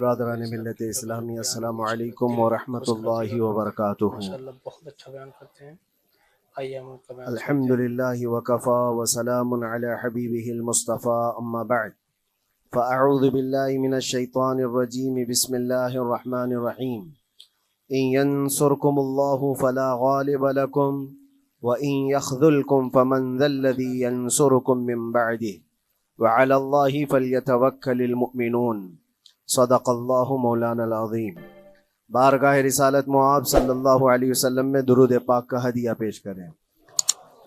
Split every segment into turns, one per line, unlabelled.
برادران ملت اسلامی، السلام علیکم ورحمۃ اللہ وبرکاتہ۔
ماشاءاللہ بہت اچھا بیان کرتے ہیں، آئیے ہم ان کا بیان
الحمد
سنتے ہیں۔
للہ وکفا وسلام علی حبیبہ المصطفیٰ، اما بعد فاعوذ باللہ من الشیطان الرجیم، بسم اللہ الرحمن الرحیم۔ ان ینصرکم اللہ فلا غالب لکم وان یخذلکم فمن ذا الذی ینصرکم من بعدہ وعلی اللہ فلیتوکل المؤمنون۔ صدق اللہ مولانا العظیم۔ بارگاہ رسالت معاب صلی اللہ علیہ وسلم میں درود پاک کا ہدیہ پیش کریں۔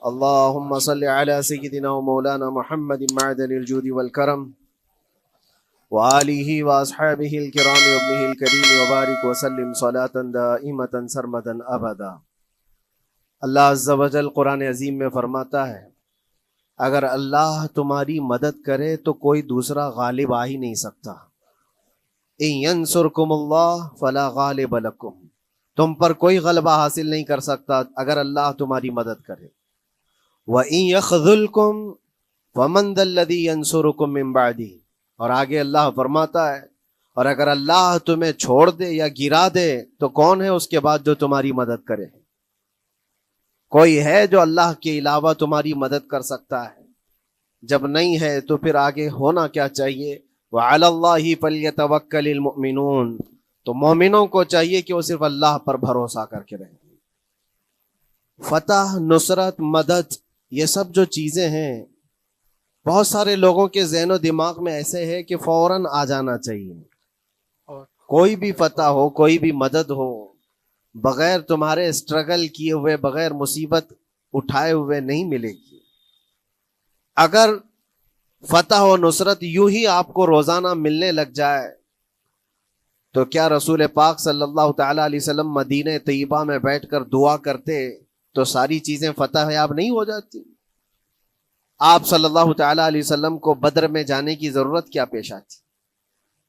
اللہم صلی علی سیدنا و مولانا محمد معدن الجود والکرم وآلہ واصحابہ الکرام وابنہ الکریم وبارک وسلم صلاة دائمة سرمدا ابدا۔ اللہ عز و جل قرآن عظیم میں فرماتا ہے، اگر اللہ تمہاری مدد کرے تو کوئی دوسرا غالب آ ہی نہیں سکتا۔ ان ینصرکم اللہ فلا غالب لکم، تم پر کوئی غلبہ حاصل نہیں کر سکتا اگر اللہ تمہاری مدد کرے۔ وَإِن يَخْذُلْكُمْ فَمَنْ ذَا الَّذِي يَنْصُرُكُمْ مِنْ بَعْدِهِ، اور آگے اللہ فرماتا ہے، اور اگر اللہ تمہیں چھوڑ دے یا گرا دے تو کون ہے اس کے بعد جو تمہاری مدد کرے؟ کوئی ہے جو اللہ کے علاوہ تمہاری مدد کر سکتا ہے؟ جب نہیں ہے تو پھر آگے ہونا کیا چاہیے؟ وَعَلَى اللَّهِ فَلْيَتَوَكَّلِ الْمُؤْمِنُونَ، تو مومنوں کو چاہیے کہ وہ صرف اللہ پر بھروسہ کر کے رہیں۔ فتح، نصرت، مدد، یہ سب جو چیزیں ہیں بہت سارے لوگوں کے ذہن و دماغ میں ایسے ہے کہ فوراً آ جانا چاہیے۔
اور
کوئی بھی فتح ہو، کوئی بھی مدد ہو، بغیر تمہارے اسٹرگل کیے ہوئے، بغیر مصیبت اٹھائے ہوئے نہیں ملے گی۔ اگر فتح و نصرت یوں ہی آپ کو روزانہ ملنے لگ جائے تو کیا رسول پاک صلی اللہ تعالیٰ علیہ وسلم مدینہ طیبہ میں بیٹھ کر دعا کرتے تو ساری چیزیں فتح یاب نہیں ہو جاتی؟ آپ صلی اللہ تعالیٰ علیہ وسلم کو بدر میں جانے کی ضرورت کیا پیش آتی؟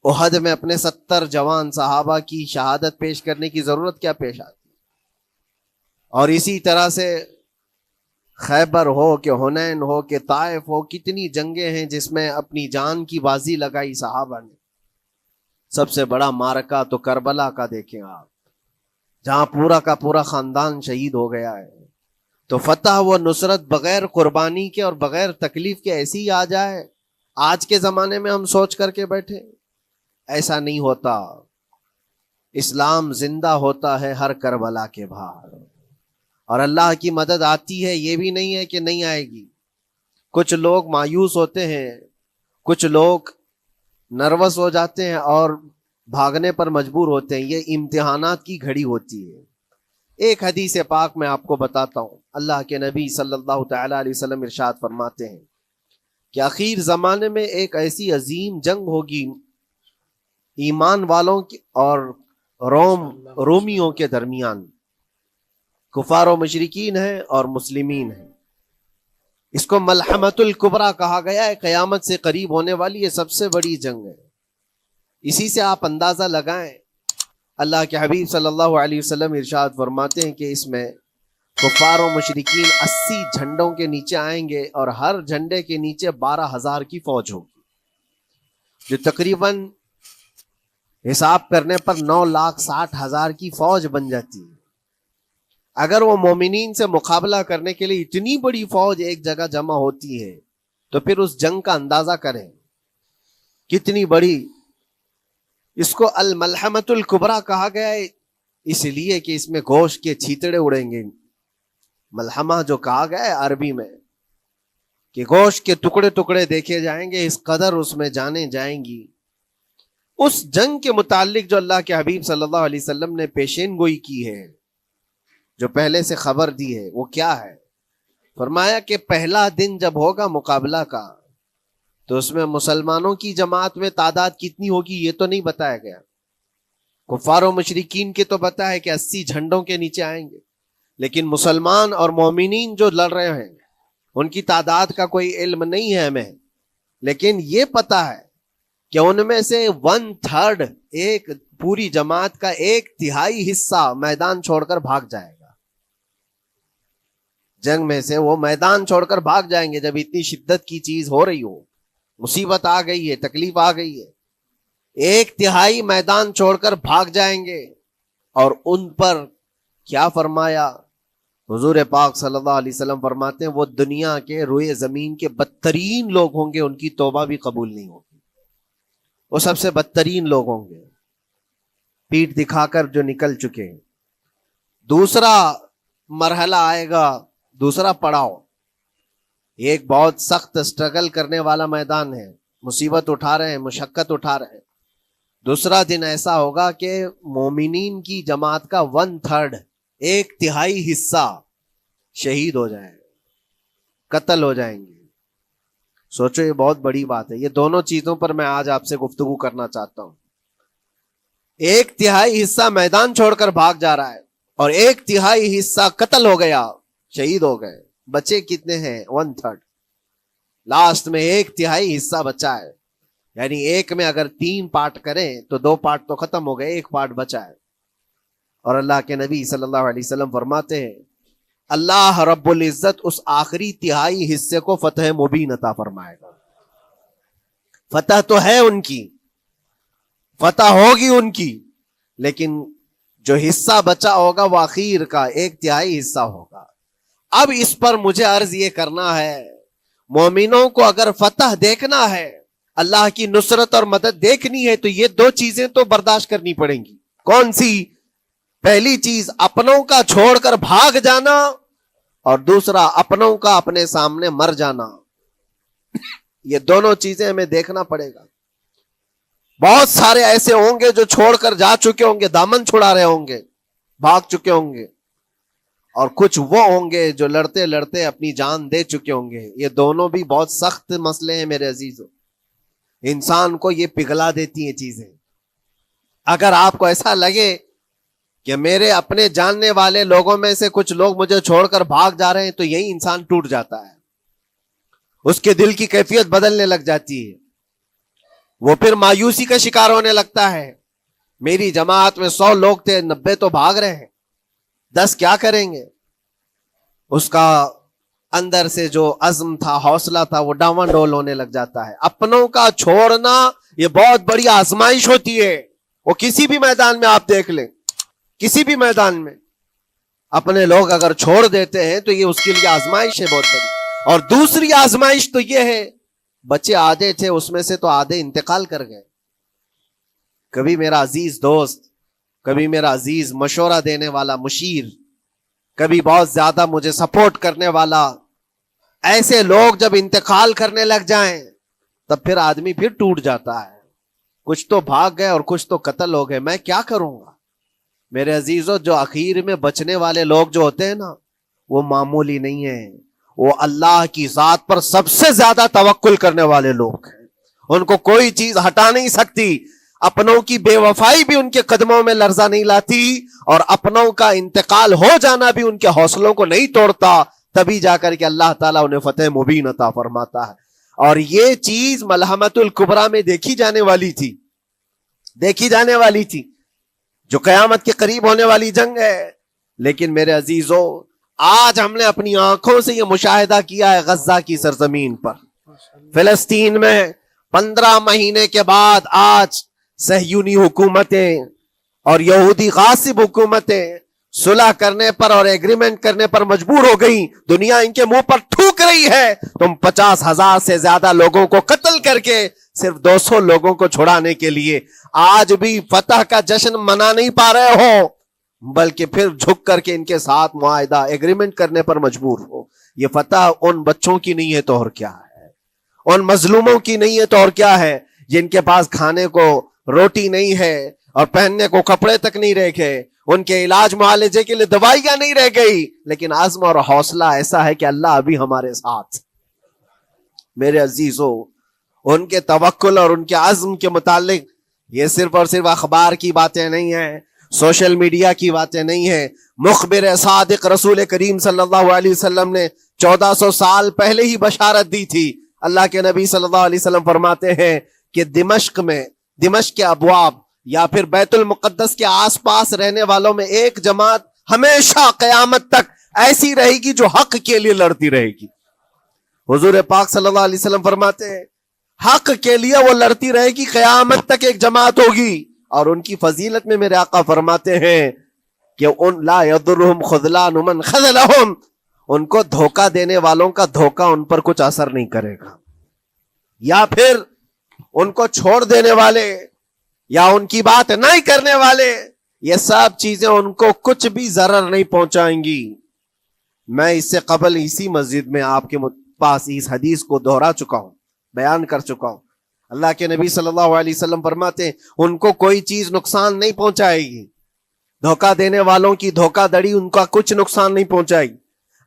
احد میں اپنے 70 جوان صحابہ کی شہادت پیش کرنے کی ضرورت کیا پیش آتی؟ اور اسی طرح سے خیبر ہو کہ حنین ہو کہ طائف ہو، کتنی جنگیں ہیں جس میں اپنی جان کی بازی لگائی صحابہ نے۔ سب سے بڑا معرکہ تو کربلا کا دیکھیں آپ، جہاں پورا کا پورا خاندان شہید ہو گیا ہے۔ تو فتح و نصرت بغیر قربانی کے اور بغیر تکلیف کے ایسی ہی آ جائے؟ آج کے زمانے میں ہم سوچ کر کے بیٹھے، ایسا نہیں ہوتا۔ اسلام زندہ ہوتا ہے ہر کربلا کے باہر، اور اللہ کی مدد آتی ہے، یہ بھی نہیں ہے کہ نہیں آئے گی۔ کچھ لوگ مایوس ہوتے ہیں، کچھ لوگ نروس ہو جاتے ہیں اور بھاگنے پر مجبور ہوتے ہیں۔ یہ امتحانات کی گھڑی ہوتی ہے۔ ایک حدیث پاک میں آپ کو بتاتا ہوں، اللہ کے نبی صلی اللہ تعالیٰ علیہ وسلم ارشاد فرماتے ہیں کہ آخر زمانے میں ایک ایسی عظیم جنگ ہوگی ایمان والوں کی اور رومیوں کے درمیان۔ کفار و مشرکین ہیں اور مسلمین ہیں۔ اس کو ملحمۃ الکبریٰ کہا گیا ہے، قیامت سے قریب ہونے والی یہ سب سے بڑی جنگ ہے۔ اسی سے آپ اندازہ لگائیں، اللہ کے حبیب صلی اللہ علیہ وسلم ارشاد فرماتے ہیں کہ اس میں کفار و مشرکین 80 جھنڈوں کے نیچے آئیں گے، اور ہر جھنڈے کے نیچے 12,000 کی فوج ہوگی، جو تقریباً حساب کرنے پر 9,60,000 کی فوج بن جاتی ہے۔ اگر وہ مومنین سے مقابلہ کرنے کے لیے اتنی بڑی فوج ایک جگہ جمع ہوتی ہے تو پھر اس جنگ کا اندازہ کریں کتنی بڑی۔ اس کو الملحمۃ الکبریٰ کہا گیا ہے اس لیے کہ اس میں گوشت کے چھیتڑے اڑیں گے۔ ملحمہ جو کہا گیا ہے عربی میں کہ گوشت کے ٹکڑے ٹکڑے دیکھے جائیں گے، اس قدر اس میں جانیں جائیں گی۔ اس جنگ کے متعلق جو اللہ کے حبیب صلی اللہ علیہ وسلم نے پیشین گوئی کی ہے، جو پہلے سے خبر دی ہے، وہ کیا ہے؟ فرمایا کہ پہلا دن جب ہوگا مقابلہ کا تو اس میں مسلمانوں کی جماعت میں تعداد کتنی ہوگی یہ تو نہیں بتایا گیا۔ کفار و مشرکین کے تو بتا ہے کہ 80 جھنڈوں کے نیچے آئیں گے، لیکن مسلمان اور مومنین جو لڑ رہے ہیں ان کی تعداد کا کوئی علم نہیں ہے ہمیں، لیکن یہ پتا ہے کہ ان میں سے 1/3، ایک پوری جماعت کا 1/3 حصہ میدان چھوڑ کر بھاگ جائے گا۔ جنگ میں سے وہ میدان چھوڑ کر بھاگ جائیں گے جب اتنی شدت کی چیز ہو رہی ہو، مصیبت آ گئی ہے، تکلیف آ گئی ہے۔ ایک تہائی میدان چھوڑ کر بھاگ جائیں گے. اور ان پر کیا فرمایا؟ حضور پاک صلی اللہ علیہ وسلم فرماتے ہیں وہ دنیا کے روئے زمین کے بدترین لوگ ہوں گے, ان کی توبہ بھی قبول نہیں ہوگی. وہ سب سے بدترین لوگ ہوں گے, پیٹھ دکھا کر جو نکل چکے. دوسرا مرحلہ آئے گا, دوسرا پڑاؤ, ایک بہت سخت سٹرگل کرنے والا میدان ہے, مصیبت اٹھا رہے ہیں, مشقت اٹھا رہے ہیں. دوسرا دن ایسا ہوگا کہ مومنین کی جماعت کا 1/3 ایک تہائی حصہ شہید ہو جائے, قتل ہو جائیں گے. سوچو یہ بہت بڑی بات ہے. یہ دونوں چیزوں پر میں آج آپ سے گفتگو کرنا چاہتا ہوں. ایک تہائی حصہ میدان چھوڑ کر بھاگ جا رہا ہے اور ایک تہائی حصہ قتل ہو گیا, شہید ہو گئے. بچے کتنے ہیں؟ 1/3. لاسٹ میں ایک تہائی حصہ بچا ہے. یعنی ایک میں اگر 3 پارٹ کریں تو 2 پارٹ تو ختم ہو گئے, ایک پارٹ بچا ہے. اور اللہ کے نبی صلی اللہ علیہ وسلم فرماتے ہیں اللہ رب العزت اس آخری تہائی حصے کو فتح مبین عطا فرمائے گا. فتح تو ہے ان کی, فتح ہوگی ان کی, لیکن جو حصہ بچا ہوگا وہ اخیر کا 1/3 حصہ ہوگا. اب اس پر مجھے عرض یہ کرنا ہے, مومنوں کو اگر فتح دیکھنا ہے, اللہ کی نصرت اور مدد دیکھنی ہے, تو یہ 2 چیزیں تو برداشت کرنی پڑیں گی. کون سی؟ پہلی چیز اپنوں کا چھوڑ کر بھاگ جانا, اور دوسرا اپنوں کا اپنے سامنے مر جانا. یہ دونوں چیزیں ہمیں دیکھنا پڑے گا. بہت سارے ایسے ہوں گے جو چھوڑ کر جا چکے ہوں گے, دامن چھڑا رہے ہوں گے, بھاگ چکے ہوں گے, اور کچھ وہ ہوں گے جو لڑتے لڑتے اپنی جان دے چکے ہوں گے. یہ دونوں بھی بہت سخت مسئلے ہیں میرے عزیزوں. انسان کو یہ پگھلا دیتی ہیں چیزیں. اگر آپ کو ایسا لگے کہ میرے اپنے جاننے والے لوگوں میں سے کچھ لوگ مجھے چھوڑ کر بھاگ جا رہے ہیں, تو یہی انسان ٹوٹ جاتا ہے, اس کے دل کی کیفیت بدلنے لگ جاتی ہے, وہ پھر مایوسی کا شکار ہونے لگتا ہے. میری جماعت میں 100 لوگ تھے, 90 تو بھاگ رہے ہیں, 10 کیا کریں گے؟ اس کا اندر سے جو عزم تھا, حوصلہ تھا, وہ ڈاواں ڈول ہونے لگ جاتا ہے. اپنوں کا چھوڑنا یہ بہت بڑی آزمائش ہوتی ہے. وہ کسی بھی میدان میں آپ دیکھ لیں, کسی بھی میدان میں اپنے لوگ اگر چھوڑ دیتے ہیں تو یہ اس کے لیے آزمائش ہے بہت بڑی. اور دوسری آزمائش تو یہ ہے, بچے آدھے تھے, اس میں سے تو آدھے انتقال کر گئے. کبھی میرا عزیز دوست, کبھی میرا عزیز مشورہ دینے والا مشیر, کبھی بہت زیادہ مجھے سپورٹ کرنے والا, ایسے لوگ جب انتقال کرنے لگ جائیں تب پھر آدمی پھر ٹوٹ جاتا ہے. کچھ تو بھاگ گئے اور کچھ تو قتل ہو گئے. میں کیا کروں گا میرے عزیزوں؟ جو اخیر میں بچنے والے لوگ جو ہوتے ہیں نا, وہ معمولی نہیں ہیں. وہ اللہ کی ذات پر سب سے زیادہ توکل کرنے والے لوگ ہیں. ان کو کوئی چیز ہٹا نہیں سکتی. اپنوں کی بے وفائی بھی ان کے قدموں میں لرزہ نہیں لاتی, اور اپنوں کا انتقال ہو جانا بھی ان کے حوصلوں کو نہیں توڑتا. تبھی جا کر کے اللہ تعالیٰ انہیں فتح مبین عطا فرماتا ہے. اور یہ چیز ملحمت الکبریٰ میں دیکھی جانے والی تھی, دیکھی جانے والی تھی, جو قیامت کے قریب ہونے والی جنگ ہے. لیکن میرے عزیزوں, آج ہم نے اپنی آنکھوں سے یہ مشاہدہ کیا ہے غزہ کی سرزمین پر, فلسطین میں 15 مہینے کے بعد آج صہیونی حکومتیں اور یہودی غاصب حکومتیں صلح کرنے پر اور ایگریمنٹ کرنے پر مجبور ہو گئی. دنیا ان کے منہ پر تھوک رہی ہے, تم 50,000 سے زیادہ لوگوں کو قتل کر کے صرف 200 لوگوں کو چھڑانے کے لیے آج بھی فتح کا جشن منا نہیں پا رہے ہو, بلکہ پھر جھک کر کے ان کے ساتھ معاہدہ ایگریمنٹ کرنے پر مجبور ہو. یہ فتح ان بچوں کی نہیں ہے تو اور کیا ہے, ان مظلوموں کی نہیں ہے تو اور کیا ہے, جن کے پاس کھانے کو روٹی نہیں ہے اور پہننے کو کپڑے تک نہیں رہ گئے, ان کے علاج معالجے کے لیے دوائیاں نہیں رہ گئی, لیکن عزم اور حوصلہ ایسا ہے کہ اللہ ابھی ہمارے ساتھ. میرے عزیزوں, ان کے توکل اور ان کے عزم کے متعلق یہ صرف اور صرف اخبار کی باتیں نہیں ہیں, سوشل میڈیا کی باتیں نہیں ہیں. مخبر صادق رسول کریم صلی اللہ علیہ وسلم نے 1400 سال پہلے ہی بشارت دی تھی. اللہ کے نبی صلی اللہ علیہ وسلم فرماتے ہیں کہ دمشق کے ابواب یا پھر بیت المقدس کے آس پاس رہنے والوں میں ایک جماعت ہمیشہ قیامت تک ایسی رہے گی جو حق کے لیے لڑتی رہے گی. حضور پاک صلی اللہ علیہ وسلم فرماتے ہیں حق کے لیے وہ لڑتی رہے گی، قیامت تک ایک جماعت ہوگی. اور ان کی فضیلت میں میرے آقا فرماتے ہیں کہ ان لا یضرهم خذلان من خذلهم، ان کو دھوکہ دینے والوں کا دھوکہ ان پر کچھ اثر نہیں کرے گا، یا پھر ان کو چھوڑ دینے والے یا ان کی بات نہیں کرنے والے، یہ سب چیزیں ان کو کچھ بھی ضرر نہیں پہنچائیں گی. میں اس سے قبل اسی مسجد میں آپ کے پاس اس حدیث کو دہرا چکا ہوں، بیان کر چکا ہوں. اللہ کے نبی صلی اللہ علیہ وسلم فرماتے ہیں ان کو کوئی چیز نقصان نہیں پہنچائے گی، دھوکہ دینے والوں کی دھوکہ دڑی ان کا کچھ نقصان نہیں پہنچائے گی.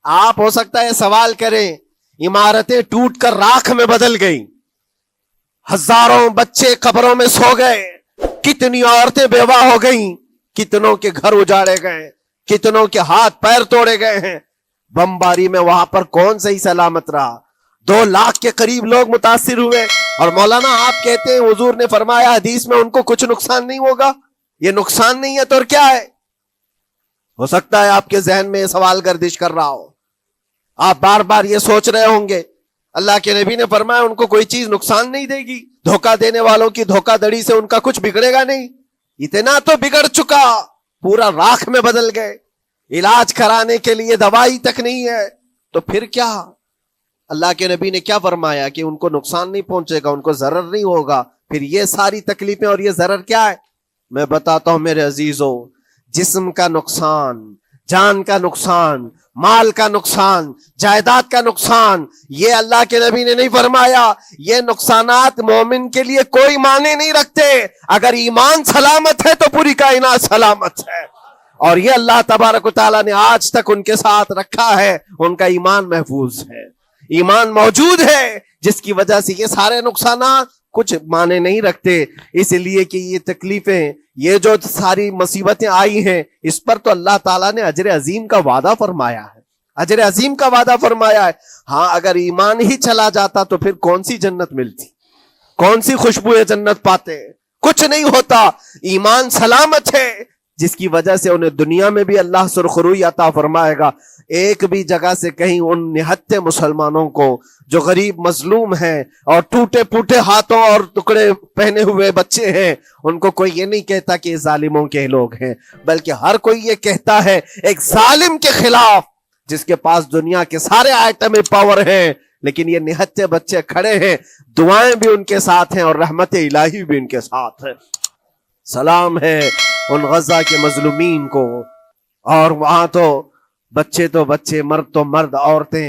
آپ ہو سکتا ہے سوال کریں، عمارتیں ٹوٹ کر راکھ میں بدل گئی، ہزاروں بچے قبروں میں سو گئے، کتنی عورتیں بیوہ ہو گئیں، کتنوں کے گھر اجاڑے گئے، کتنوں کے ہاتھ پیر توڑے گئے ہیں، بمباری میں وہاں پر کون صحیح سلامت رہا، 2 لاکھ کے قریب لوگ متاثر ہوئے، اور مولانا آپ کہتے ہیں حضور نے فرمایا حدیث میں ان کو کچھ نقصان نہیں ہوگا. یہ نقصان نہیں ہے تو اور کیا ہے؟ ہو سکتا ہے آپ کے ذہن میں یہ سوال گردش کر رہا ہو، آپ بار بار یہ سوچ رہے ہوں گے اللہ کے نبی نے فرمایا ان کو کوئی چیز نقصان نہیں دے گی، دھوکہ دینے والوں کی دھوکہ دڑی سے ان کا کچھ بگڑے گا نہیں. اتنا تو بگڑ چکا، پورا راکھ میں بدل گئے، علاج کرانے کے لیے دوائی تک نہیں ہے، تو پھر کیا؟ اللہ کے نبی نے کیا فرمایا کہ ان کو نقصان نہیں پہنچے گا، ان کو ضرر نہیں ہوگا. پھر یہ ساری تکلیفیں اور یہ ضرر کیا ہے؟ میں بتاتا ہوں میرے عزیزوں، جسم کا نقصان، جان کا نقصان، مال کا نقصان، جائیداد کا نقصان، یہ اللہ کے نبی نے نہیں فرمایا. یہ نقصانات مومن کے لیے کوئی معنی نہیں رکھتے. اگر ایمان سلامت ہے تو پوری کائنات سلامت ہے، اور یہ اللہ تبارک و تعالیٰ نے آج تک ان کے ساتھ رکھا ہے. ان کا ایمان محفوظ ہے، ایمان موجود ہے، جس کی وجہ سے یہ سارے نقصانات کچھ معنی نہیں رکھتے. اس لیے کہ یہ تکلیفیں، یہ جو ساری مصیبتیں آئی ہیں، اس پر تو اللہ تعالیٰ نے اجر عظیم کا وعدہ فرمایا ہے، اجر عظیم کا وعدہ فرمایا ہے. ہاں اگر ایمان ہی چلا جاتا تو پھر کون سی جنت ملتی، کون سی خوشبو جنت پاتے؟ کچھ نہیں ہوتا. ایمان سلامت ہے، جس کی وجہ سے انہیں دنیا میں بھی اللہ سرخروئی عطا فرمائے گا. ایک بھی جگہ سے کہیں ان نہتے مسلمانوں کو جو غریب مظلوم ہیں اور ٹوٹے پھوٹے ہاتھوں اور ٹکڑے پہنے ہوئے بچے ہیں، ان کو کوئی یہ نہیں کہتا کہ یہ ظالموں کے لوگ ہیں، بلکہ ہر کوئی یہ کہتا ہے ایک ظالم کے خلاف جس کے پاس دنیا کے سارے آئٹم پاور ہیں، لیکن یہ نہتے بچے کھڑے ہیں، دعائیں بھی ان کے ساتھ ہیں اور رحمت الہی بھی ان کے ساتھ ہے. سلام ہے ان غزہ کے مظلومین کو. اور وہاں تو بچے، مرد تو مرد، عورتیں